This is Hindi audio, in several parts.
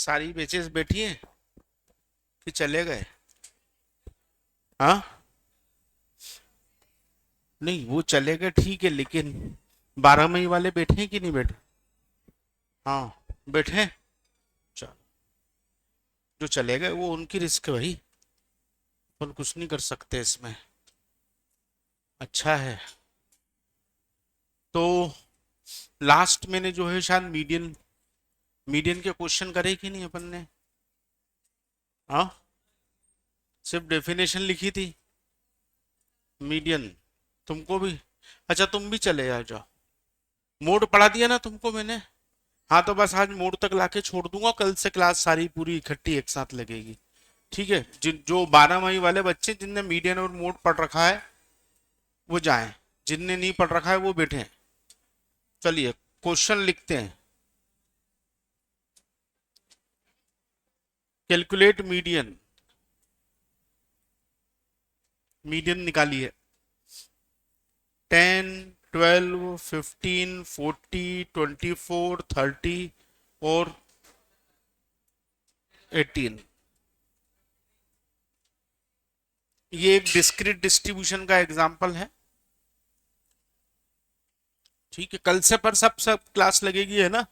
सारी बेचेस बैठी हैं कि चले गए? हाँ, नहीं वो चले गए ठीक है, लेकिन 12 मई वाले बैठे हैं कि नहीं बैठे? हाँ बैठे हैं। चलो, जो चले गए वो उनकी रिस्क है भाई, अपन कुछ नहीं कर सकते इसमें। अच्छा है। तो लास्ट मैंने जो है शायद मीडियन, मीडियन के क्वेश्चन करे कि नहीं अपन ने? हाँ, सिर्फ डेफिनेशन लिखी थी। मीडियन तुमको भी, अच्छा तुम भी चले आ जाओ। मोड पढ़ा दिया ना तुमको मैंने? हाँ तो बस आज मोड तक लाके छोड़ दूंगा, कल से क्लास सारी पूरी इकट्ठी एक साथ लगेगी। ठीक है, जिन जो 12 मई वाले बच्चे जिनने मीडियन और मोड पढ़ रखा है वो जाएं, जिनने नहीं पढ़ रखा है वो बैठे। चलिए क्वेश्चन लिखते हैं। कैलकुलेट मीडियन, मीडियन निकालिए। 10, 12, 15, 40, 24, 30 और 18। ये एक डिस्क्रीट डिस्ट्रीब्यूशन का एग्जाम्पल है। ठीक है, कल से पर सब सब क्लास लगेगी है ना?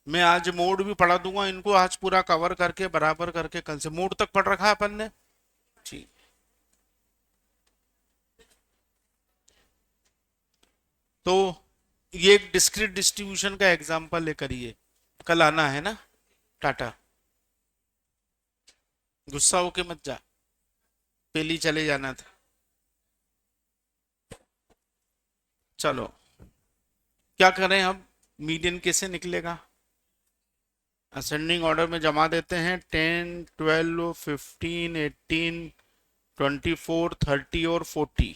मैं आज मोड भी पढ़ा दूंगा, इनको आज पूरा कवर करके बराबर करके कल से मोड तक पढ़ रखा है अपन ने। ठीक, तो ये एक डिस्क्रीट डिस्ट्रीब्यूशन का एग्जांपल ले करिए। कल आना है ना? टाटा। गुस्सा होके मत जा, पहले ही चले जाना था। चलो, क्या करें अब? मीडियन कैसे निकलेगा? असेंडिंग ऑर्डर में जमा देते हैं। 10, 12, 15, 18, 24, 30 और 40।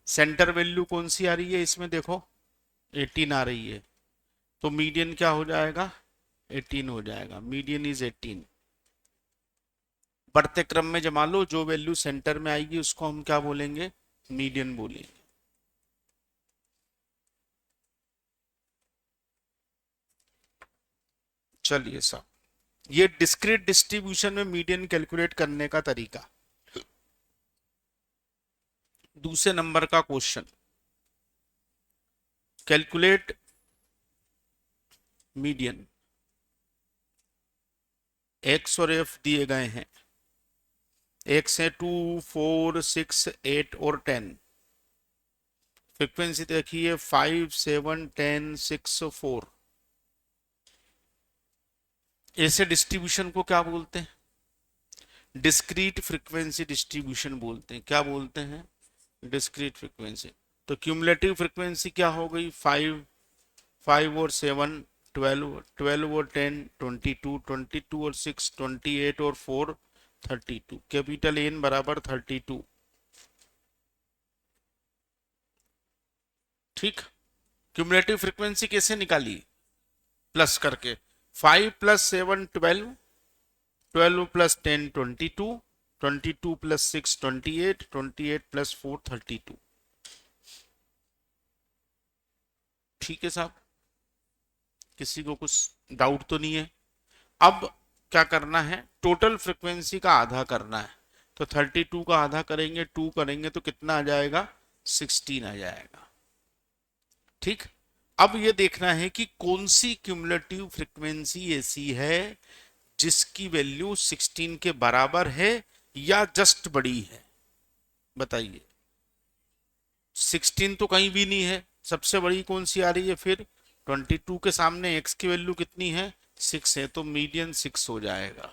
सेंटर वैल्यू कौन सी आ रही है इसमें देखो? 18 आ रही है, तो मीडियन क्या हो जाएगा? 18 हो जाएगा। Median is 18। बढ़ते क्रम में जमा लो, जो वैल्यू सेंटर में आएगी उसको हम क्या बोलेंगे? मीडियन बोलेंगे। चलिए साहब, ये डिस्क्रीट डिस्ट्रीब्यूशन में मीडियन कैलकुलेट करने का तरीका। दूसरे नंबर का क्वेश्चन, कैलकुलेट मीडियन। एक्स और एफ दिए गए हैं। एक्स है 2, 4, 6, 8 और 10। फ्रीक्वेंसी देखिए 5, 7, 10, 6, 4। ऐसे डिस्ट्रीब्यूशन को क्या बोलते हैं? डिस्क्रीट फ्रीक्वेंसी डिस्ट्रीब्यूशन बोलते हैं। क्या बोलते हैं? Discrete frequency. तो क्यूमुलेटिव फ्रीक्वेंसी क्या हो गई? 5, 5 और 7, 12, 12 और 10, 22, 22 और 6, 28 और 4, 32। कैपिटल एन बराबर 32। ठीक। क्यूमुलेटिव फ्रीक्वेंसी कैसे निकाली? प्लस करके। 5 प्लस 7 12, 12 प्लस 10 22, 22 प्लस 6 28, 28 प्लस 4 32। ठीक है साहब, किसी को कुछ डाउट तो नहीं है? अब क्या करना है? टोटल फ्रीक्वेंसी का आधा करना है। तो 32 का आधा करेंगे, 2 करेंगे तो कितना आ जाएगा? 16 आ जाएगा। ठीक। अब ये देखना है कि कौन सी क्यूमुलेटिव फ्रीक्वेंसी ऐसी है जिसकी वैल्यू 16 के बराबर है या जस्ट बड़ी है। बताइए। 16 तो कहीं भी नहीं है, सबसे बड़ी कौन सी आ रही है फिर? 22 के सामने x की वैल्यू कितनी है? 6 है, तो मीडियन 6 हो जाएगा।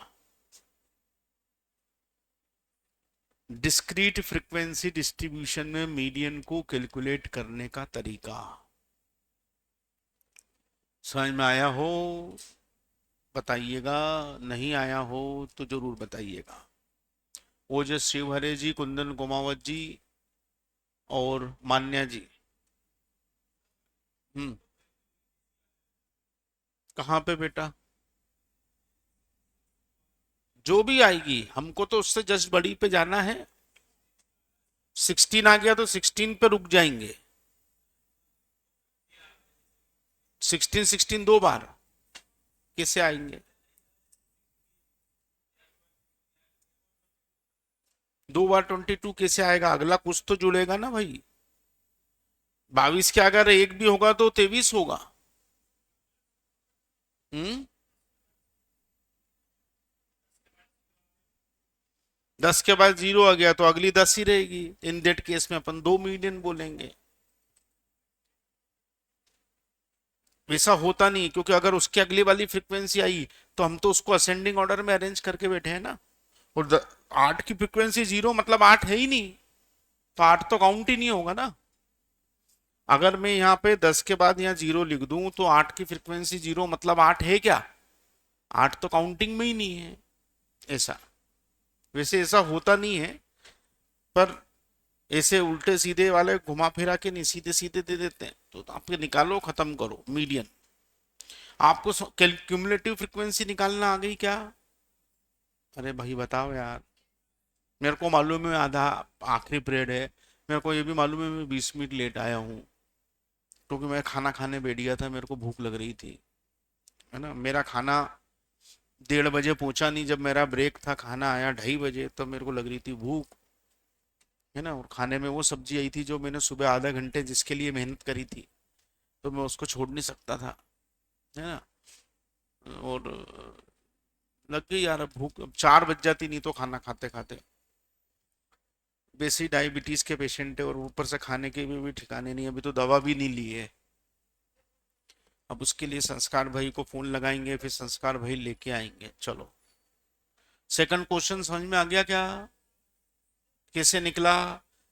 डिस्क्रीट फ्रीक्वेंसी डिस्ट्रीब्यूशन में मीडियन को कैलकुलेट करने का तरीका समझ में आया हो? बताइएगा। नहीं आया हो तो जरूर बताइएगा। ओजस शिवहरे जी, कुंदन कुमावत जी और मान्या जी। हम्म। कहाँ पे बेटा? जो भी आएगी, हमको तो उससे जस्ट बड़ी पे जाना है। 16 आ गया तो 16 पे रुक जाएंगे। 16 16 दो बार कैसे आएंगे? दो बार 22 कैसे आएगा? अगला कुछ तो जुड़ेगा ना भाई। 22 के अगर एक भी होगा तो 23 होगा। हम्म। 10 के बाद 0 आ गया तो अगली 10 ही रहेगी। इन दैट केस में अपन 2 मिलियन बोलेंगे। वैसा होता नहीं, क्योंकि अगर उसके अगली वाली फ्रीक्वेंसी आई तो हम तो उसको असेंडिंग ऑर्डर में अरेंज करके बैठे हैं ना। और 8 की फ्रीक्वेंसी 0 मतलब 8 है ही नहीं, तो 8 तो काउंट ही नहीं होगा ना। अगर मैं यहाँ पे 10 के बाद यहाँ 0 लिख दूं तो 8 की फ्रीक्वेंसी 0 मतलब 8 है क्या? 8 तो काउंटिंग में ही नहीं है। ऐसा, वैसे ऐसा होता नहीं है, पर ऐसे उल्टे सीधे वाले घुमा फिरा के नहीं, सीधे सीधे दे देते हैं। तो आप ये निकालो, खत्म करो मीडियन। आपको क्यूमुलेटिव फ्रीक्वेंसी निकालना आ गई क्या? अरे भाई बताओ यार। मेरे को मालूम है आधा आखिरी पीरियड है, मेरे को ये भी मालूम है मैं 20 मिनट लेट आया हूँ, क्योंकि मैं खाना खाने बैठ गया था, मेरे को भूख लग रही थी। है ना, मेरा खाना 1:30 बजे पहुंचा नहीं, जब मेरा ब्रेक था खाना आया 2:30 बजे, तब मेरे को लग रही थी भूख। है ना, और खाने में वो सब्जी आई थी जो मैंने सुबह आधा घंटे जिसके लिए मेहनत करी थी, तो मैं उसको छोड़ नहीं सकता था। है ना। और लग गई यार, अब भूख, अब 4 बज जाती नहीं तो खाना खाते खाते। वैसे ही डायबिटीज के पेशेंट है और ऊपर से खाने के भी ठिकाने नहीं, अभी तो दवा भी नहीं ली है। अब उसके लिए संस्कार भाई को फोन लगाएंगे, फिर संस्कार भाई लेके आएंगे। चलो, सेकंड क्वेश्चन समझ में आ गया क्या? कैसे निकला?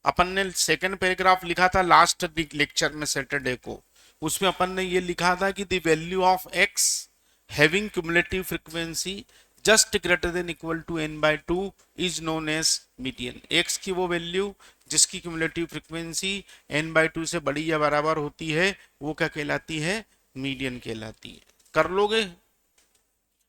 अपन ने सेकंड पैराग्राफ लिखा था लास्ट लेक्चर में सैटरडे को। उसमें अपन ने ये लिखा था कि the value of X having cumulative frequency just greater than equal to n/2 is known as median. X की वो वैल्यू जिसकी क्यूमुलेटिव फ्रीक्वेंसी n/2 से बड़ी या बराबर होती है, वो क्या कहलाती है? मीडियन कहलाती है। कर लोगे?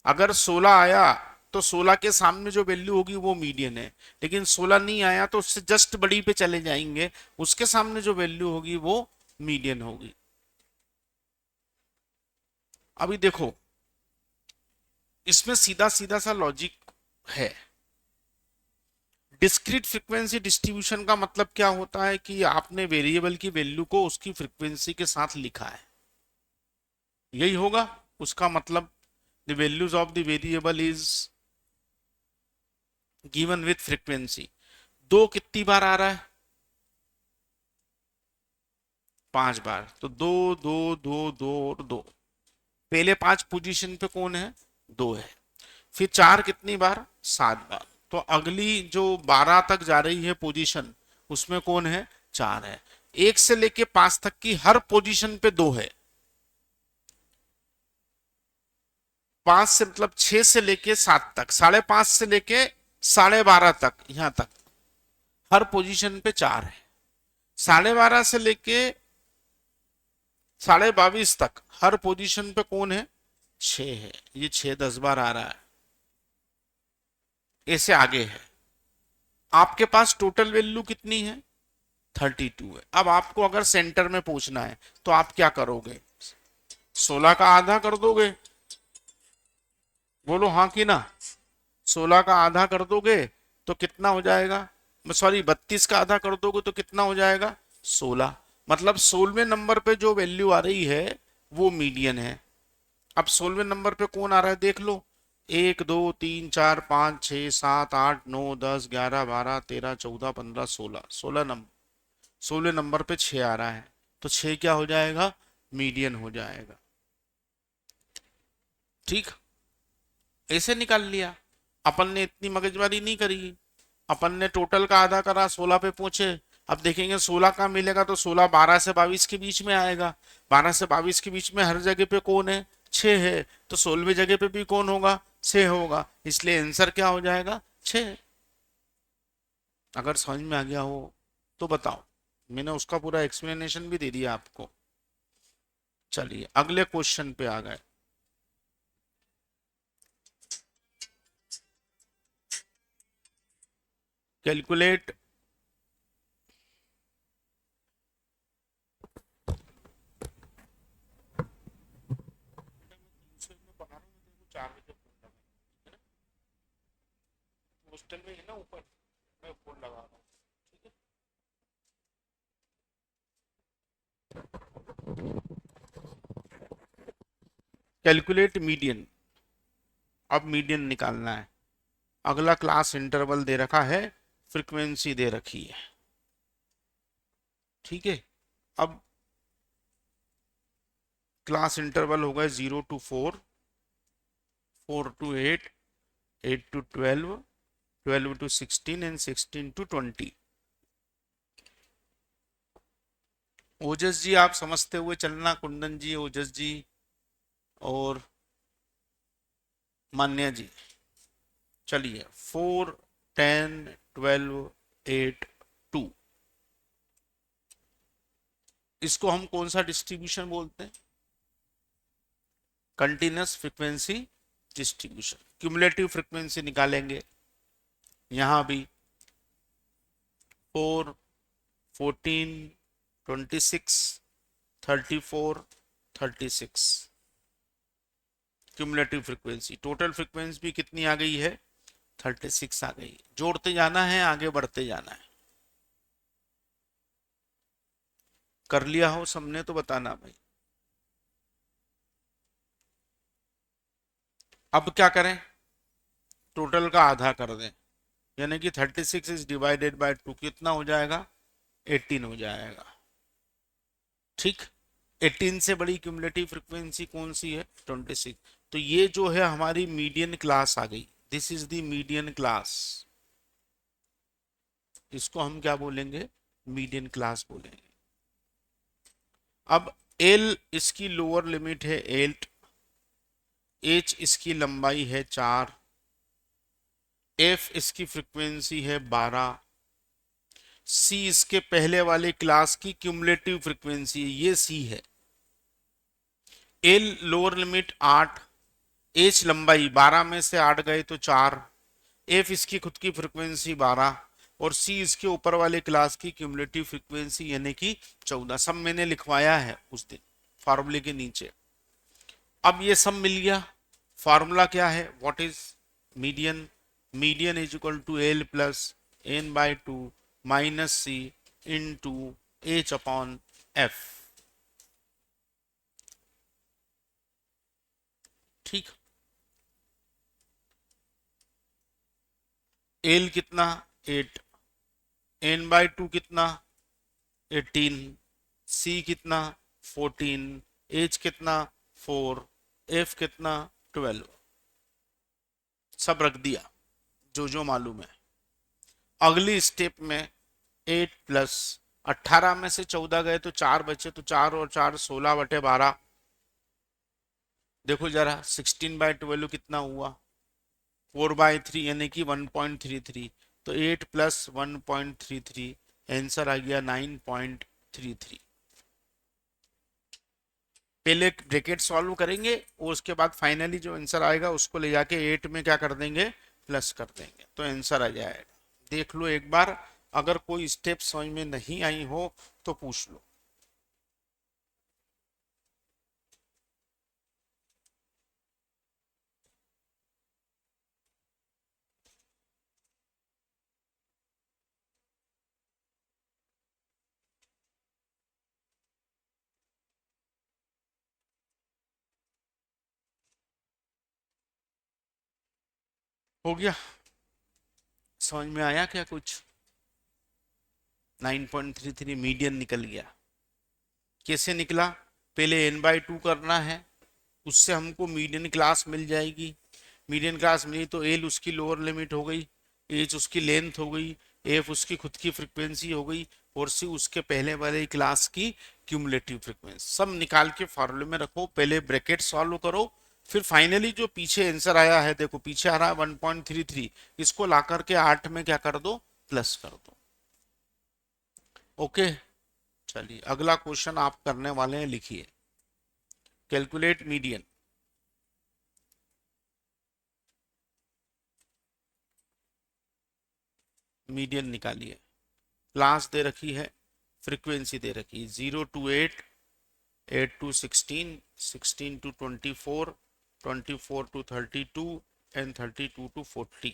अगर 16 आया तो 16 के सामने जो वैल्यू होगी वो मीडियन है, लेकिन 16 नहीं आया तो उससे जस्ट बड़ी पे चले जाएंगे, उसके सामने जो वैल्यू होगी वो मीडियन होगी। अभी देखो, इसमें सीधा सीधा सा लॉजिक है। डिस्क्रीट फ्रीक्वेंसी डिस्ट्रीब्यूशन का मतलब क्या होता है कि आपने वेरिएबल की वैल्यू को उसकी फ्रीक्वेंसी के साथ लिखा है, यही होगा उसका मतलब। The values of the variable is given with frequency. दो कितनी बार आ रहा है? 5 बार, तो दो दो दो दो और दो। पहले 5 पोजीशन पे कौन है? 2 है। फिर 4 कितनी बार? 7 बार। तो अगली जो 12 तक जा रही है पोजीशन, उसमें कौन है? 4 है। 1 से लेके 5 तक की हर पोजीशन पे 2 है। 5 से मतलब 6 से लेके 7 तक, 5:30 से लेके 12:30 तक, यहां तक हर पोजीशन पे 4 है। 12:30 से लेके 22:30 तक हर पोजीशन पे कौन है? 6 है। ये 6 10 बार आ रहा है, ऐसे आगे है। आपके पास टोटल वैल्यू कितनी है? 32 है। अब आपको अगर सेंटर में पूछना है तो आप क्या करोगे? 16 का आधा कर दोगे? बोलो हाँ कि ना। 16 का आधा कर दोगे तो कितना हो जाएगा? सॉरी, 32 का आधा कर दोगे तो कितना हो जाएगा? 16। मतलब 16वें नंबर पे जो वैल्यू आ रही है वो मीडियन है। अब 16वें नंबर पे कौन आ रहा है देख लो। 1 2 3 4 5 6 7 8 9 10 11 12 13 14 15 16, 16 नंबर। 16वें नंबर पे 6 आ रहा है, तो 6 क्या हो जाएगा? मीडियन हो जाएगा। ठीक, ऐसे निकाल लिया। अपन ने इतनी मगजमारी नहीं करी। अपन ने टोटल का आधा करा, 16 पे पहुंचे। अब देखेंगे 16 का मिलेगा तो 16 12 से 22 के बीच में आएगा। 12 से 22 के बीच में हर जगह पे कौन है? 6 है। तो 16वीं जगह पे भी कौन होगा? 6 होगा, इसलिए आंसर क्या हो जाएगा? 6। अगर समझ में आ गया हो तो बताओ। मैंने उसका पूरा एक्सप्लेनेशन भी दे दिया आपको। चलिए अगले क्वेश्चन पे आ गए। कैलकुलेट हॉस्टल में है ना ऊपर, मैं फोन कैलकुलेट मीडियन, अब मीडियन निकालना है। अगला क्लास इंटरवल दे रखा है, फ्रीक्वेंसी दे रखी है, ठीक है। अब क्लास इंटरवल होगा 0 to 4, 4 to 8, 8 to 12, 12 to 16 and 16 to 20। ओजस जी आप समझते हुए चलना, कुंदन जी, ओजस जी और मान्या जी। चलिए 4, 10, 12, 8, 2, इसको हम कौन सा डिस्ट्रीब्यूशन बोलते हैं? Continuous frequency distribution. Cumulative frequency निकालेंगे, यहां भी 4, 14, 26, 34, 36 क्यूमुलेटिव फ्रीक्वेंसी। टोटल फ्रीक्वेंसी भी कितनी आ गई है? 36 आ गई। जोड़ते जाना है, आगे बढ़ते जाना है। कर लिया हो सबने तो बताना भाई। अब क्या करें? टोटल का आधा कर दें, यानी कि 36 इज डिवाइडेड बाय 2 कितना हो जाएगा? 18 हो जाएगा, ठीक। 18 से बड़ी क्यूमुलेटिव फ्रीक्वेंसी कौन सी है? 26। तो ये जो है हमारी मीडियन क्लास आ गई। This is the median class. इसको हम क्या बोलेंगे? मीडियन क्लास बोलेंगे। अब एल इसकी लोअर लिमिट है 8, एच इसकी लंबाई है 4, एफ इसकी फ्रीक्वेंसी है 12, सी इसके पहले वाले क्लास की क्यूमुलेटिव फ्रीक्वेंसी है, ये सी है। एल लोअर लिमिट 8, एच लंबाई 12 में से 8 गए तो 4, एफ इसकी खुद की फ्रीक्वेंसी 12 और सी इसके ऊपर वाले क्लास की क्यूमुलेटिव फ्रीक्वेंसी यानी कि 14। सब मैंने लिखवाया है उस दिन फार्मूले के नीचे। अब ये सब मिल गया। फार्मूला क्या है? What is median? Median is equal to L plus N by 2 minus C into H upon F, ठीक। एल कितना? 8, एन बाय 2 कितना? 18, सी कितना? 14, एच कितना? 4, एफ कितना? 12। सब रख दिया जो जो मालूम है। अगली स्टेप में 8 प्लस 18 में से 14 गए तो 4 बचे, तो 4 और 4 16/12। देखो जरा 16/12 कितना हुआ? 4/3 यानी कि 1.33। तो 8 प्लस 1.33, आंसर आ गया 9.33। पहले ब्रैकेट सॉल्व करेंगे और उसके बाद फाइनली जो आंसर आएगा उसको ले जाके 8 में क्या कर देंगे? प्लस कर देंगे, तो आंसर आ जाएगा। देख लो एक बार, अगर कोई स्टेप समझ में नहीं आई हो तो पूछ लो। हो गया? समझ में आया क्या कुछ? 9.33 मीडियन निकल गया। कैसे निकला? पहले n/2 करना है, उससे हमको मीडियन क्लास मिल जाएगी। मीडियन क्लास मिली तो एल उसकी लोअर लिमिट हो गई, एच उसकी लेंथ हो गई, एफ उसकी खुद की फ्रीक्वेंसी हो गई और सी उसके पहले वाले क्लास की क्यूमुलेटिव फ्रीक्वेंसी। सब निकाल के फॉर्मूले में रखो, पहले ब्रैकेट सॉल्व करो, फिर फाइनली जो पीछे आंसर आया है, देखो पीछे आ रहा है 1.33, इसको ला करके 8 में क्या कर दो? प्लस कर दो। ओके, चलिए अगला क्वेश्चन आप करने वाले हैं, लिखिए। Calculate median. मीडियन निकालिए। क्लास दे रखी है, फ्रीक्वेंसी दे रखी है 0 to 8, 8 to 16, 16 to 24, 24 to 32 and 32 to 40।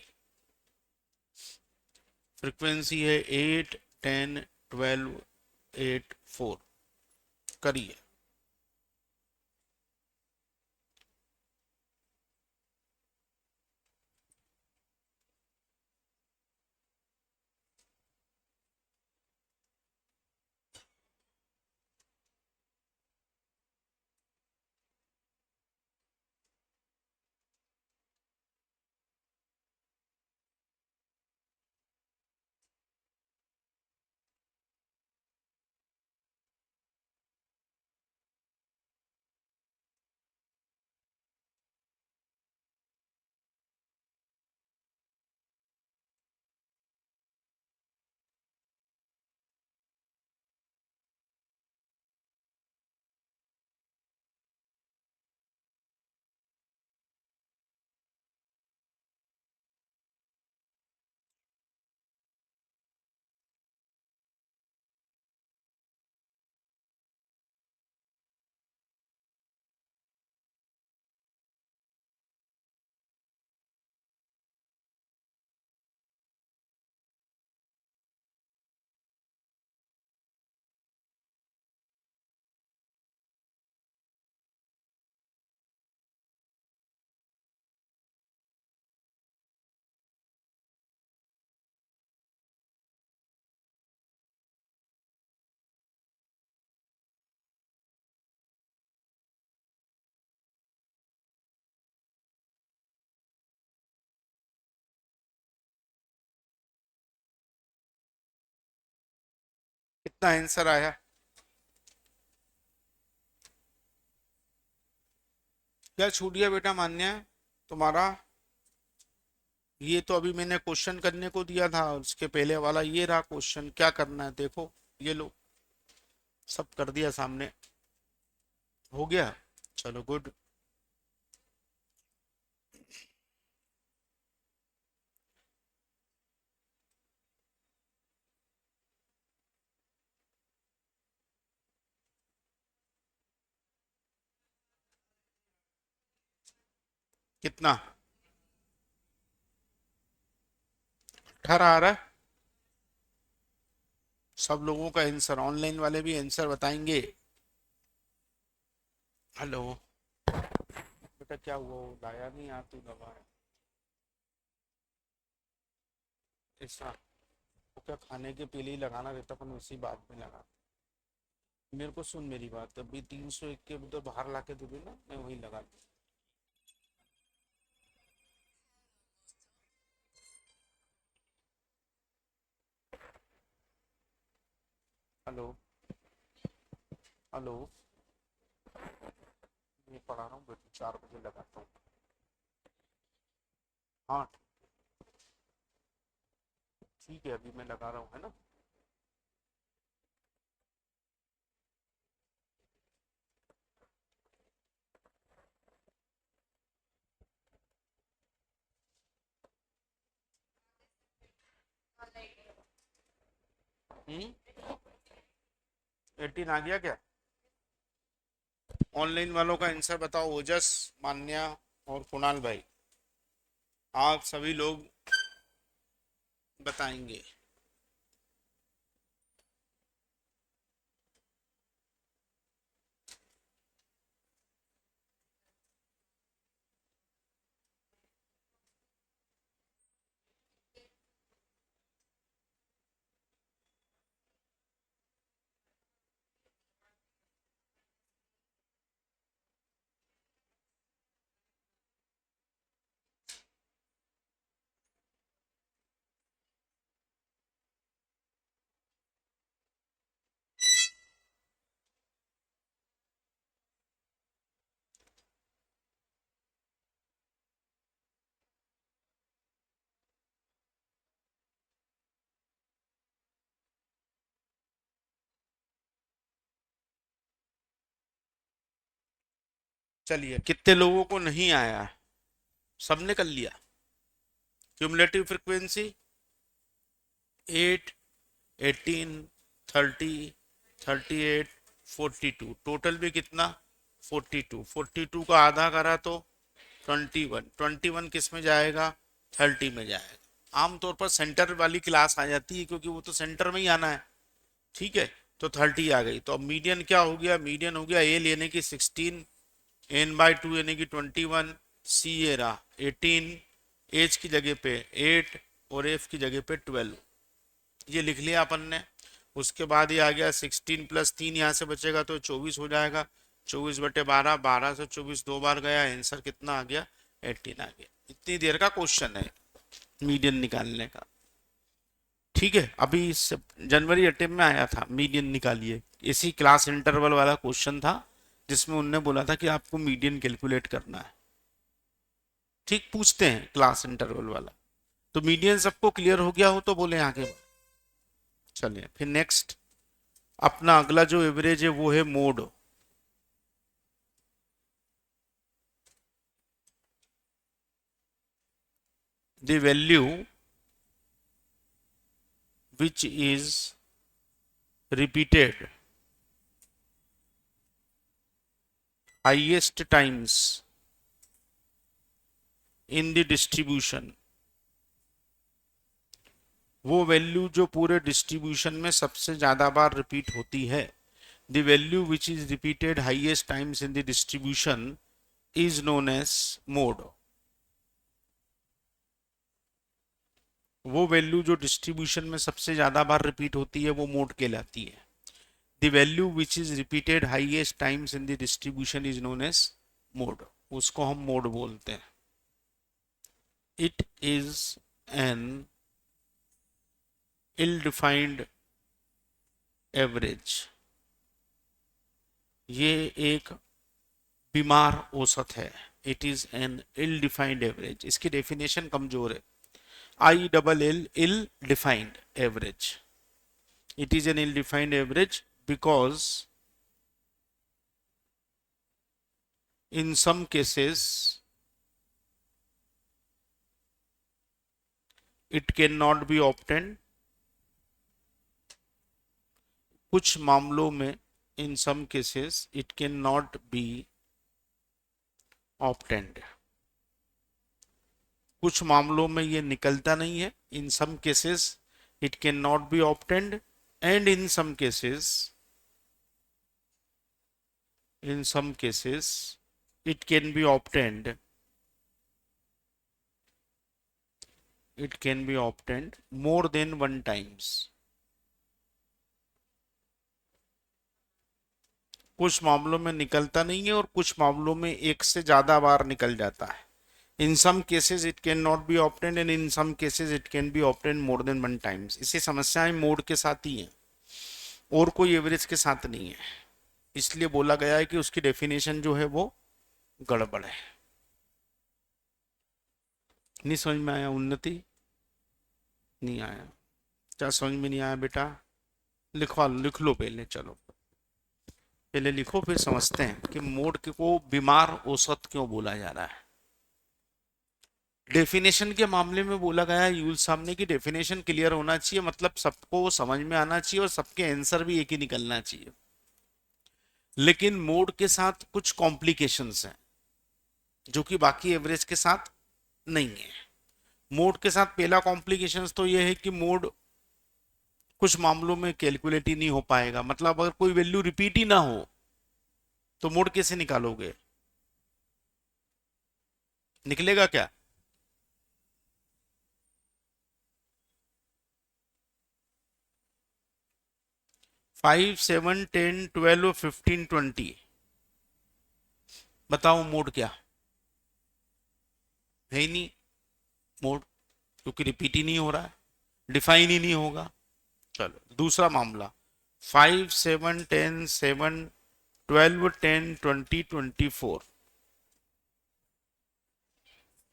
Frequency है 8, 10, 12, 8, 4। करिए। कितना आंसर आया? क्या छूट गया बेटा मान्या तुम्हारा? ये तो अभी मैंने क्वेश्चन करने को दिया था, उसके पहले वाला ये रहा क्वेश्चन। क्या करना है देखो, ये लो, सब कर दिया सामने। हो गया, चलो गुड। कितना? 18 आ रहा है। सब लोगों का आंसर, ऑनलाइन वाले भी आंसर बताएंगे। हेलो बेटा, क्या हुआ? वो लाया नहीं यार तू दवा? ऐसा वो क्या खाने के पहले ही लगाना रहता, अपन उसी बात में लगा। मेरे को सुन मेरी बात, अभी 301 के तो बाहर ला के दोगे ना, मैं वही लगा। हेलो हेलो, मैं पढ़ा रहा हूँ बेटा, 4 बजे लगाता हूँ। हाँ ठीक है, अभी मैं लगा रहा हूँ, है ना। हम्म, 18 आ गया क्या? ऑनलाइन वालों का आंसर बताओ, ओजस, मान्या और कुणाल भाई, आप सभी लोग बताएंगे। चलिए, कितने लोगों को नहीं आया? सबने कर लिया? क्यूमुलेटिव फ्रीक्वेंसी 8, 18, 30, 38, 42, टोटल भी कितना? 42। 42 का आधा करा तो 21। 21 किस में जाएगा? 30 में जाएगा। आमतौर पर सेंटर वाली क्लास आ जाती है, क्योंकि वो तो सेंटर में ही आना है। ठीक है, तो 30 आ गई। तो अब मीडियन क्या हो गया? मीडियन हो गया ए लेने की 16, n/2 यानी कि 21, सी ये रहा 18, एच की जगह पे 8 और एफ की जगह पे 12। ये लिख लिया अपन ने। उसके बाद ये आ गया 16 + 3, यहाँ से बचेगा तो 24 हो जाएगा। 24/12, 12 से 24 दो बार गया, आंसर कितना आ गया? 18 आ गया। इतनी देर का क्वेश्चन है मीडियन निकालने का। ठीक है, अभी जनवरी अटेम्प्ट में आया था, मीडियन निकालिए। इसी क्लास इंटरवल वाला क्वेश्चन था, जिसमें उनने बोला था कि आपको मीडियन कैलकुलेट करना है। ठीक, पूछते हैं क्लास इंटरवल वाला। तो मीडियन सबको क्लियर हो गया हो तो बोले आगे। चलिए फिर नेक्स्ट, अपना अगला जो एवरेज है वो है mode. The value which is repeated highest times in the distribution, वो वैल्यू जो पूरे डिस्ट्रीब्यूशन में सबसे ज्यादा बार रिपीट होती है। The value which is repeated highest times in the distribution is known as mode. वो वैल्यू जो डिस्ट्रीब्यूशन में सबसे ज्यादा बार रिपीट होती है वो मोड कहलाती है। The value which is repeated highest times in the distribution is known as mode. उसको हम मोड बोलते हैं। It is an ill defined average, ये एक बीमार औसत है। It is an ill defined average, इसकी डेफिनेशन कमजोर है। I double L, ill defined average. It is an ill defined average because in some cases it cannot be obtained, कुछ मामलों में in some cases it cannot be obtained, कुछ मामलों में ये निकलता नहीं है। in some cases it cannot be obtained and in some cases it can be obtained, it can be obtained more than one times, कुछ मामलों में निकलता नहीं है और कुछ मामलों में एक से ज्यादा बार निकल जाता है। In some cases it can not be obtained and in some cases it can be obtained more than one times. इसी समस्याएं मोड के साथ ही हैं और कोई एवरेज के साथ नहीं है, इसलिए बोला गया है कि उसकी डेफिनेशन जो है वो गड़बड़ है। नहीं समझ में आया उन्नति? नहीं आया? क्या समझ में नहीं आया बेटा? लिख लो पहले, चलो पहले लिखो फिर समझते हैं कि मोड को बीमार औसत क्यों बोला जा रहा है। डेफिनेशन के मामले में बोला गया है यूल सामने की डेफिनेशन क्लियर होना चाहिए, मतलब सबको समझ में आना चाहिए और सबके आंसर भी एक ही निकलना चाहिए। लेकिन मोड के साथ कुछ कॉम्प्लिकेशंस हैं जो कि बाकी एवरेज के साथ नहीं है। मोड के साथ पहला कॉम्प्लिकेशंस तो यह है कि मोड कुछ मामलों में कैलकुलेट ही नहीं हो पाएगा, मतलब अगर कोई वैल्यू रिपीट ही ना हो तो मोड कैसे निकालोगे? निकलेगा क्या? 5, 7, 10, 12, 15, 20, बताओ मोड क्या है? ही नहीं मोड, क्योंकि रिपीट ही नहीं हो रहा है, डिफाइन ही नहीं होगा। चलो दूसरा मामला, 5, 7, 10, 7, 12, 10, 20, 24,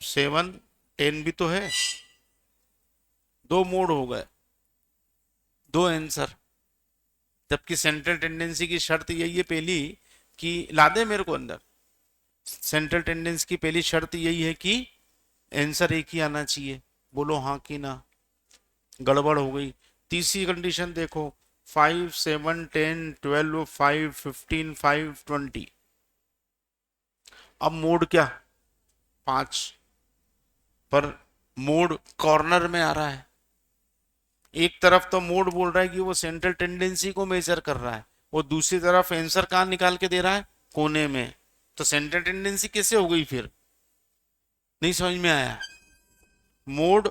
7, 10 भी तो है, दो मोड हो गए, दो आंसर। जबकि सेंट्रल टेंडेंसी की शर्त यही है पहली कि ला दे मेरे को अंदर, सेंट्रल टेंडेंसी की पहली शर्त यही है कि आंसर एक ही आना चाहिए। बोलो हाँ कि ना? गड़बड़ हो गई। तीसरी कंडीशन देखो, 5, 7, 10, 12, 5, 15, 5, 20, अब मोड क्या? 5, पर मोड कॉर्नर में आ रहा है। एक तरफ तो मोड बोल रहा है कि वो सेंट्रल टेंडेंसी को मेजर कर रहा है, वो दूसरी तरफ आंसर कहाँ निकाल के दे रहा है? कोने में। तो सेंट्रल टेंडेंसी कैसे हो गई फिर? नहीं समझ में आया? मोड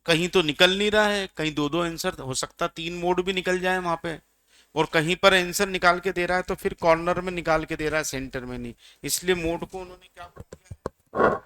कहीं तो निकल नहीं रहा है, कहीं दो दो आंसर हो सकता, तीन मोड भी निकल जाए वहां पे, और कहीं पर आंसर निकाल के दे रहा है तो फिर कॉर्नर में निकाल के दे रहा है, सेंटर में नहीं। इसलिए मोड को उन्होंने क्या बोला?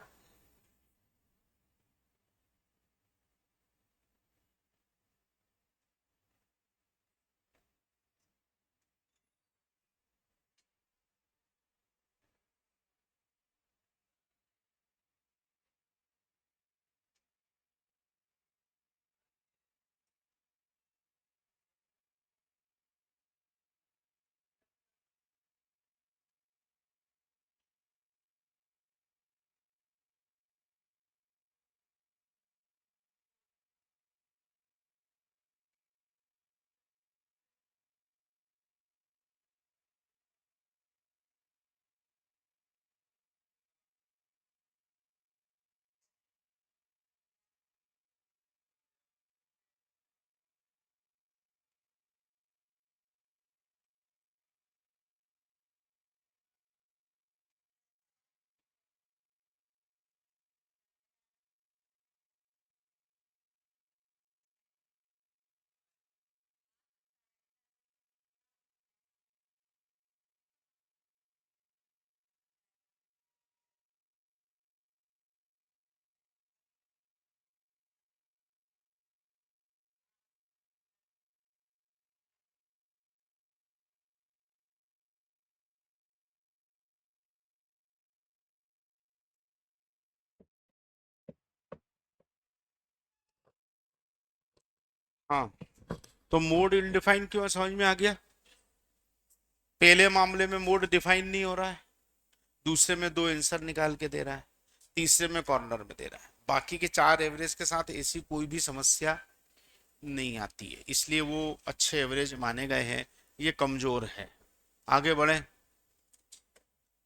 हाँ, तो मोड इनडिफाइन क्यों है, समझ में आ गया। पहले मामले में मोड डिफाइन नहीं हो रहा है, दूसरे में दो आंसर निकाल के दे रहा है, तीसरे में कॉर्नर में दे रहा है। बाकी के चार एवरेज के साथ ऐसी कोई भी समस्या नहीं आती है, इसलिए वो अच्छे एवरेज माने गए हैं। ये कमजोर है। आगे बढ़े।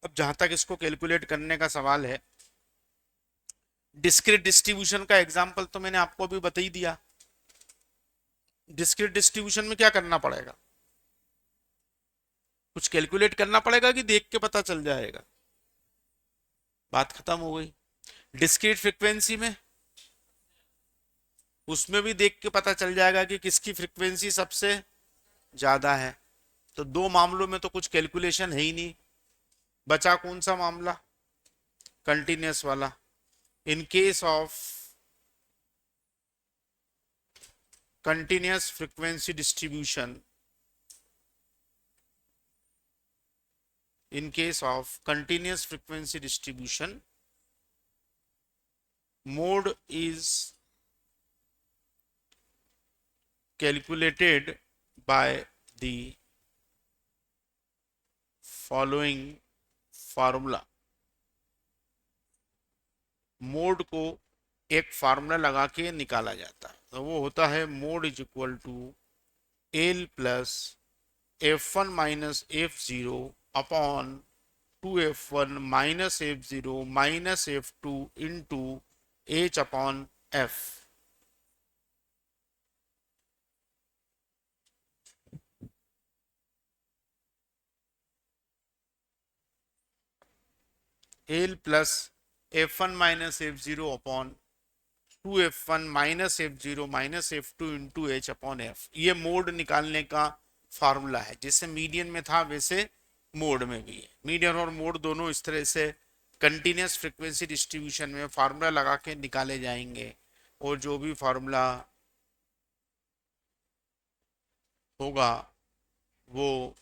अब जहां तक इसको कैलकुलेट करने का सवाल है, डिस्क्रीट डिस्ट्रीब्यूशन का एग्जांपल तो मैंने आपको अभी बता ही दिया। डिस्क्रीट डिस्ट्रीब्यूशन में क्या करना पड़ेगा, कुछ कैलकुलेट करना पड़ेगा कि देख के पता चल जाएगा, बात खत्म हो गई। डिस्क्रीट फ्रीक्वेंसी में, उसमें भी देख के पता चल जाएगा कि किसकी फ्रीक्वेंसी सबसे ज्यादा है। तो दो मामलों में तो कुछ कैलकुलेशन है ही नहीं। बचा कौन सा मामला, कंटिन्यूस वाला। In case of continuous frequency distribution, in case of continuous frequency distribution, mode is calculated by the following formula। Mode को एक फार्मूला लगा के निकाला जाता है, तो वो होता है mode is equal to L plus F1 minus F0 upon 2F1 minus F0 minus F2 into H upon F। L plus F1 minus F0 upon 2F1 minus F0 minus F2 into H upon F। ये मोड निकालने का फार्मूला है। जैसे मीडियन में था वैसे मोड में भी है। मीडियन और मोड दोनों इस तरह से कंटिन्यूस फ्रीक्वेंसी डिस्ट्रीब्यूशन में फार्मूला लगा के निकाले जाएंगे, और जो भी फार्मूला होगा वो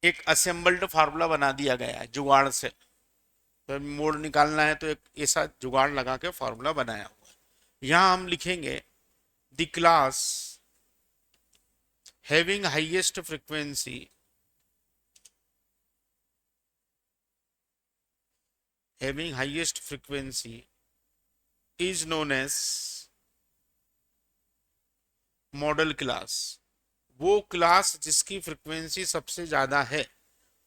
एक असेंबल्ड फार्मूला बना दिया गया है जुगाड़ से। तो मोड निकालना है तो एक ऐसा जुगाड़ लगा के फार्मूला बनाया हुआ है। यहां हम लिखेंगे the class having highest frequency is known as modal class. वो क्लास जिसकी फ्रीक्वेंसी सबसे ज्यादा है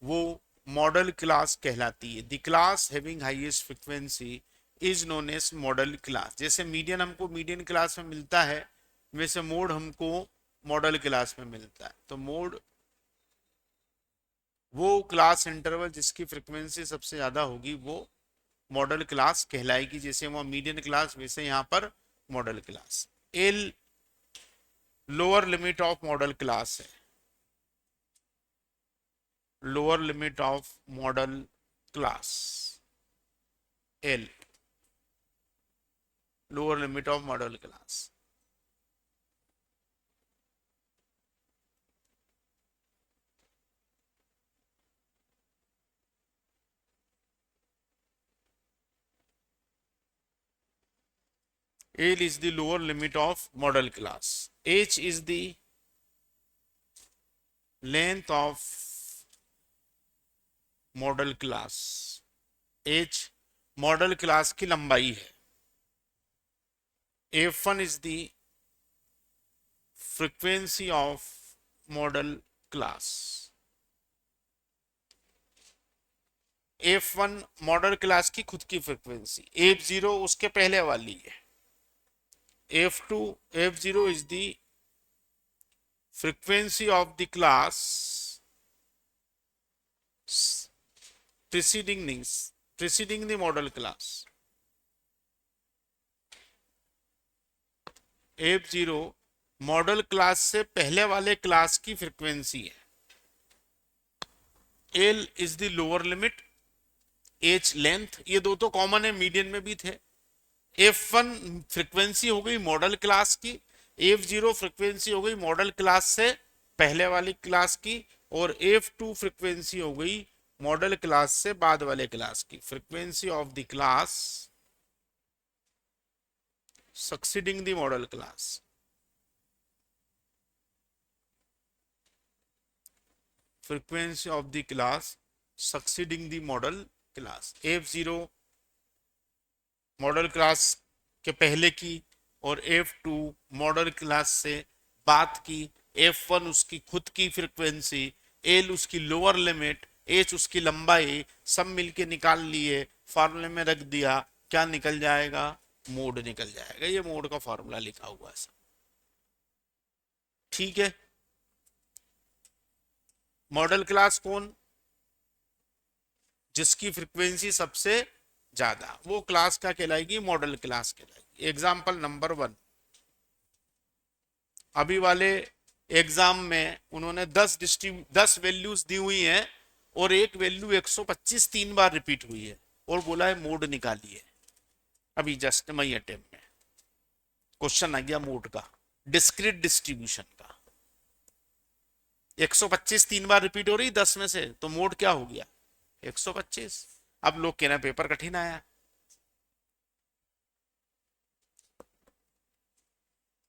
वो मॉडल क्लास कहलाती है। The class having highest frequency is known as modal class. जैसे मीडियन हमको मीडियन क्लास में मिलता है, वैसे मोड हमको मॉडल क्लास में मिलता है। तो मोड वो क्लास इंटरवल जिसकी फ्रीक्वेंसी सबसे ज्यादा होगी वो मॉडल क्लास कहलाएगी। जैसे वहां मीडियन क्लास वैसे यहाँ पर modal class. L lower limit of modal class है, lower limit of modal class L, lower limit of modal class. L is the lower limit of model class. H is the length of model class. H model class की लंबाई है। F1 is the frequency of model class. F1 model class की खुद की फ्रीक्वेंसी, F0 उसके पहले वाली है। F0 is the frequency of the class preceding the model class. F0 model class से पहले वाले क्लास की फ्रीक्वेंसी है। L is the lower limit, H length, ये दो तो कॉमन है, मीडियन में भी थे। F1 फ्रीक्वेंसी हो गई मॉडल क्लास की, F0 फ्रीक्वेंसी हो गई मॉडल क्लास से पहले वाली क्लास की, और F2 फ्रीक्वेंसी हो गई मॉडल क्लास से बाद वाले क्लास की। Frequency of the class succeeding the model class, frequency of the class succeeding the model class. F0 model class के पहले की और F2 मॉडल क्लास से बाद की, F1 उसकी खुद की फ्रीक्वेंसी, L उसकी लोअर लिमिट, H उसकी लंबाई, सब मिलके निकाल लिए, फार्मूले में रख दिया, क्या निकल जाएगा? मोड निकल जाएगा। ये मोड का फार्मूला लिखा हुआ है सब, ठीक है। मॉडल क्लास कौन? जिसकी फ्रीक्वेंसी सबसे ज्यादा, वो क्लास का कहलाएगी मॉडल क्लास कहलाएगी। एग्जाम्पल नंबर 1, अभी वाले एग्जाम में उन्होंने 10 वैल्यूज दी हुई हैं और एक वैल्यू 125 3 बार रिपीट हुई है और बोला है मोड निकालिए। अभी जस्ट मई अटेम्प्ट में क्वेश्चन आ गया मोड का, डिस्क्रीट डिस्ट्रीब्यूशन का। 125 3 बार रिपीट हो रही 10 में से, तो मोड क्या हो गया? 125। अब लोग कहना पेपर कठिन आया,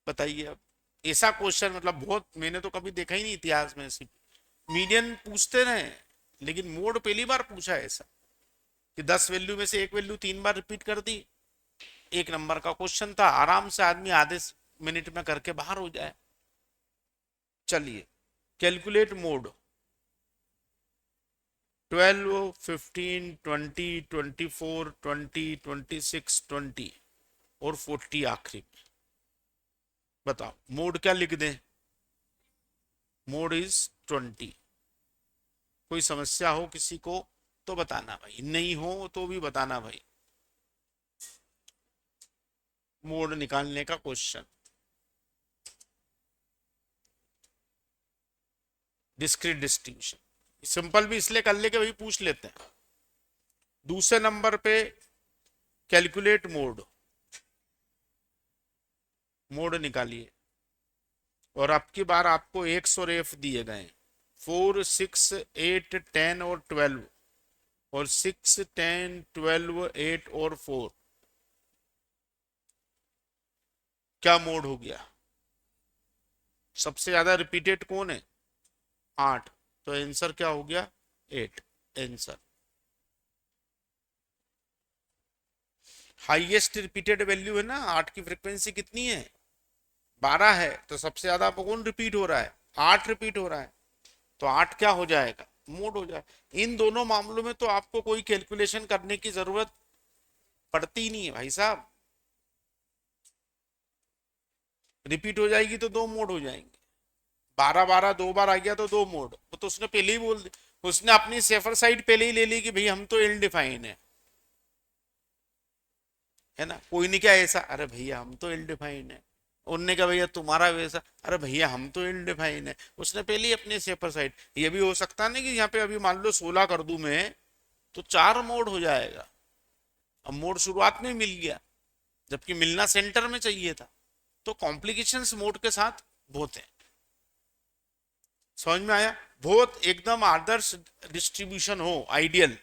बताइए। अब ऐसा क्वेश्चन मतलब बहुत, मैंने तो कभी देखा ही नहीं इतिहास में। मीडियन पूछते रहे लेकिन मोड पहली बार पूछा है ऐसा कि 10 वैल्यू में से एक वैल्यू 3 बार रिपीट कर दी। एक नंबर का क्वेश्चन था, आराम से आदमी आधे मिनट में करके बाहर हो जाए। चलिए, कैलकुलेट मोड। 12, 15, 20, 24, 20, 26, 20 और 40 आखिरी में। बताओ मोड क्या लिख दें? Mode is 20। कोई समस्या हो किसी को तो बताना भाई, नहीं हो तो भी बताना भाई। मोड निकालने का क्वेश्चन, डिस्क्रीट डिस्टिंक्शन, सिंपल भी इसलिए कर ले कि भाई पूछ लेते हैं। दूसरे नंबर पे कैलकुलेट मोड, मोड निकालिए। और अब की बार आपको एक्स और एफ दिए गए, 4, 6, 8, 10 और 12, और 6, 10, 12, 8 और 4। क्या मोड हो गया? सबसे ज्यादा रिपीटेड कौन है? 8, तो आंसर क्या हो गया? 8 आंसर। हाईएस्ट रिपीटेड वैल्यू है ना 8 की, फ्रीक्वेंसी कितनी है? 12 है, तो सबसे ज्यादा कौन रिपीट हो रहा है? 8 रिपीट हो रहा है, तो 8 क्या हो जाएगा? मोड हो जाएगा। इन दोनों मामलों में तो आपको कोई कैलकुलेशन करने की जरूरत पड़ती ही नहीं है भाई साहब। रिपीट हो जाएगी तो 2 मोड हो जाएंगे। 12 12 2 बार आ गया तो 2 मोड, वो तो उसने पहले ही बोल दी, उसने अपनी सेफर साइड पहले ही ले ली कि भाई हम तो इल डिफाइन है ना। कोई नहीं क्या ऐसा, अरे भैया हम तो इल डिफाइन है। उनने कहा भैया तुम्हारा वैसा, अरे भैया हम तो इल डिफाइन है। उसने पहले ही अपने सेफर साइड। ये भी हो सकता नहीं कि यहाँ पे अभी मान लो 16 कर दूं मैं तो 4 मोड हो जाएगा। अब मोड शुरुआत में मिल गया जबकि मिलना सेंटर में चाहिए था। तो कॉम्प्लिकेशंस मोड के साथ बहुत है। समझ में आया? बहुत एकदम आदर्श डिस्ट्रीब्यूशन हो, आइडियल,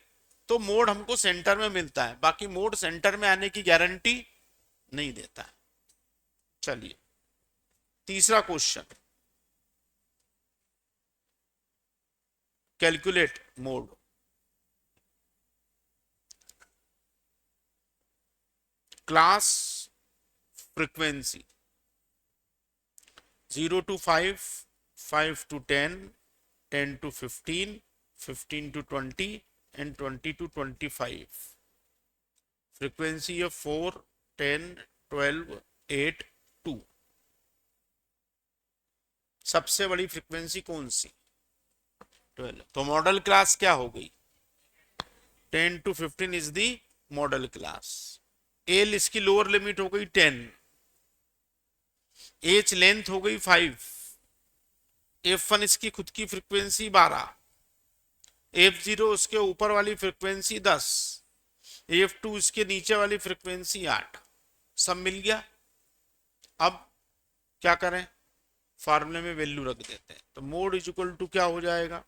तो मोड हमको सेंटर में मिलता है, बाकी मोड सेंटर में आने की गारंटी नहीं देता है। चलिए तीसरा question, calculate mode. Class frequency 0 to 5, 5 to 10, 10 to 15, 15 to 20 and 20 to 25। Frequency है 4, 10, 12, 8, 2। सबसे बड़ी फ्रीक्वेंसी कौन सी? 12। तो मॉडल क्लास क्या हो गई? 10 to 15 is the model class. L इसकी लोअर लिमिट हो गई 10, एच लेंथ हो गई 5, F1 इसकी खुद की फ्रीक्वेंसी 12, F0 उसके ऊपर वाली फ्रीक्वेंसी 10, F2 इसके नीचे वाली फ्रीक्वेंसी 8। सब मिल गया। अब क्या करें? फार्मूले में वैल्यू रख देते हैं। तो मोड इज इक्वल टू क्या हो जाएगा?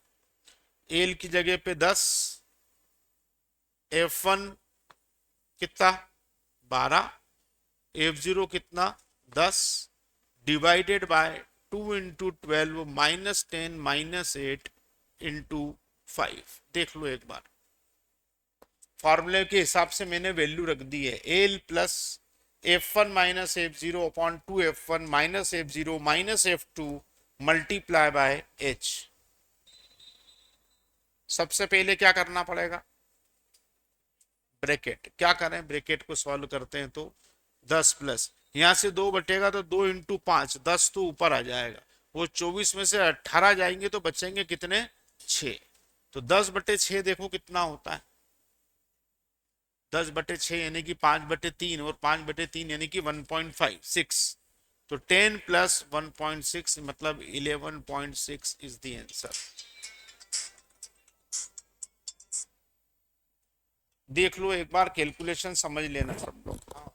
एल की जगह पे 10, F1 कितना? 12, F0 कितना 10 divided by 2 into 12 minus 10 minus 8 into 5। देख लो एक बार, फॉर्मूले के हिसाब से मैंने वैल्यू रख दी है। L plus F1 minus F0 upon 2F1 minus F0 minus F2 multiply by H। सबसे पहले क्या करना पड़ेगा, ब्रैकेट। क्या करें, ब्रैकेट को सॉल्व करते हैं तो 10 प्लस यहां से 2 बटेगा तो 2 इंटू 5, 10 तो ऊपर आ जाएगा, वो 24 में से 18 जाएंगे तो बचेंगे कितने, 6। तो 10/6 देखो कितना होता है, 10/6 यानी कि 5/3 और 5/3 यानी कि 1.56। तो 10 प्लस 1.6 मतलब 11.6 इज द आंसर। देख लो एक बार, कैलकुलेशन समझ लेना सब लोग। हाँ।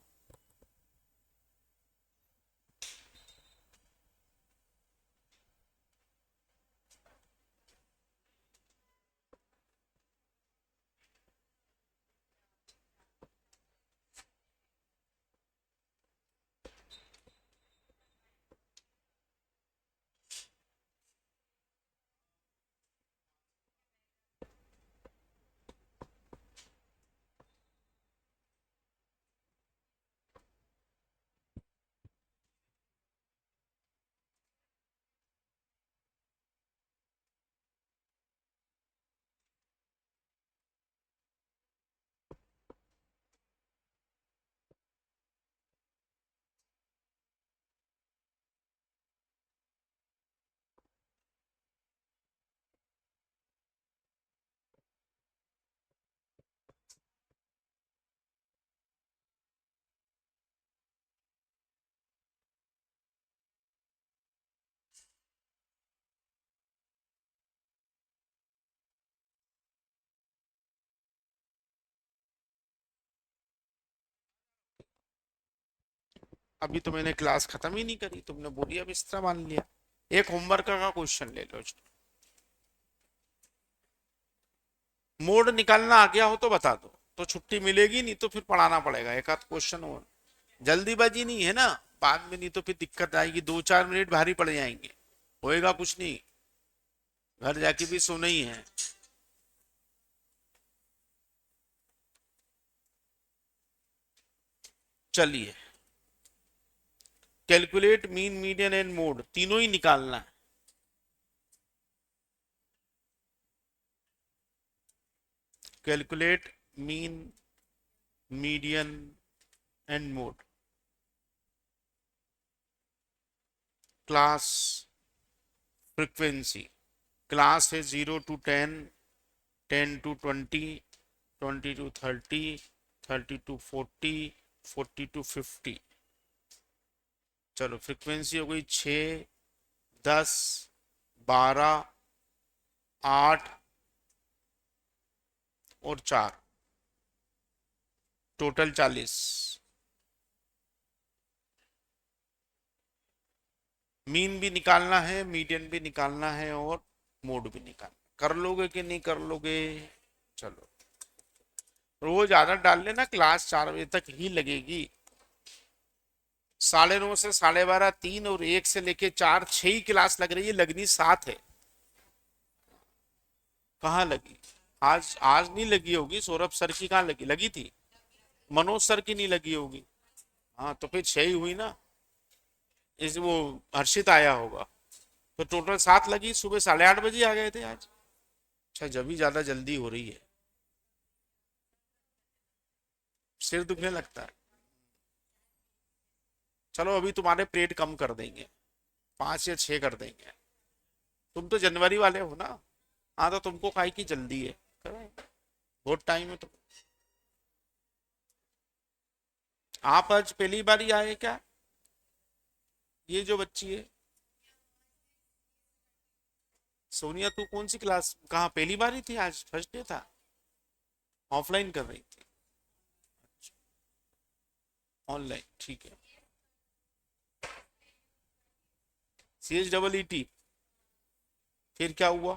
अभी तो मैंने क्लास खत्म ही नहीं करी, तुमने बोलिया बिस्तरा मान लिया। एक होमवर्क का क्वेश्चन ले लो। मोड निकालना आ गया हो तो बता दो, तो छुट्टी मिलेगी, नहीं तो फिर पढ़ाना पड़ेगा एक आध क्वेश्चन और। जल्दीबाजी नहीं है ना, बाद में नहीं तो फिर दिक्कत आएगी, 2-4 मिनट भारी पड़ जाएंगे, होएगा कुछ नहीं, घर जाके भी सोना ही है। चलिए, calculate mean median and mode, तीनों ही निकालना है। Calculate mean median and mode, class frequency, class है 0 to 10, 10 to 20, 20 to 30, 30 to 40, 40 to 50। चलो फ्रीक्वेंसी हो गई 6, 10, 12, 8 और 4, टोटल 40। मीन भी निकालना है, मीडियन भी निकालना है और मोड भी निकालना। कर लोगे कि नहीं कर लोगे? चलो, रोज आदत डाल लेना, क्लास 4 बजे तक ही लगेगी। 9:30 से 12:30, 3 और 1 से लेके 4, 6 ही क्लास लग रही है, लगनी 7 है। कहाँ लगी? आज आज नहीं लगी होगी, सौरभ सर की कहाँ लगी, लगी थी। मनोज सर की नहीं लगी होगी। हाँ तो फिर 6 ही हुई ना, इस वो हर्षित आया होगा, तो टोटल 7 लगी। सुबह 8:30 बजे आ गए थे आज। अच्छा, जब भी ज्यादा जल्दी हो रही है, सिर दुखने लगता है। चलो अभी तुम्हारे प्लेट कम कर देंगे, 5 या 6 कर देंगे। तुम तो जनवरी वाले हो ना। हाँ तो तुमको काहे की जल्दी है, करें, बहुत टाइम है तो। आप आज पहली बार ही आए क्या, ये जो बच्ची है सोनिया? तू कौन सी क्लास, कहाँ पहली बार ही थी, आज फर्स्ट डे था? ऑफलाइन कर रही थी? ऑनलाइन, ठीक है। CHEET, फिर क्या हुआ?